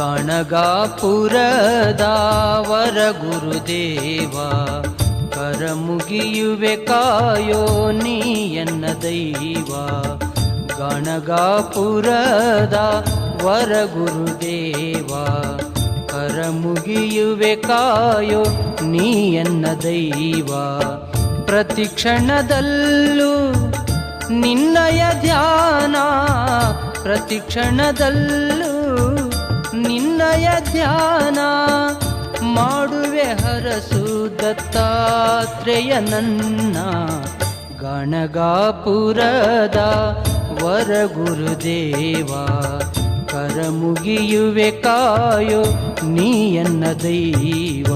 ಗಣಗಾಪುರದ ವರ ಗುರುದೇವ ಕರ ಮುಗಿಯುವೆ ಕಾಯೋ ನೀ ಎನ್ನ ದೈವ. ಗಣಗಾಪುರದ ವರ ಗುರುದೇವ ಕರ ಮುಗಿಯುವೆ ಕಾಯೋ ನೀ ಎನ್ನ ದೈವ. ಪ್ರತಿ ಕ್ಷಣದಲ್ಲೂ ನಿನ್ನಯ ಧ್ಯಾನ, ಪ್ರತಿ ಕ್ಷಣದಲ್ಲೂ ನಿನ್ನಯ ಧ್ಯಾನ ಮಾಡುವೆ ಹರಸು ದತ್ತಾತ್ರೇಯ ನನ್ನ. ಗಣಗಾಪುರದ ವರ ಗುರುದೇವ ಕರ ಮುಗಿಯುವೆ ಕಾಯೋ ನೀ ಎನ್ನ ದೈವ.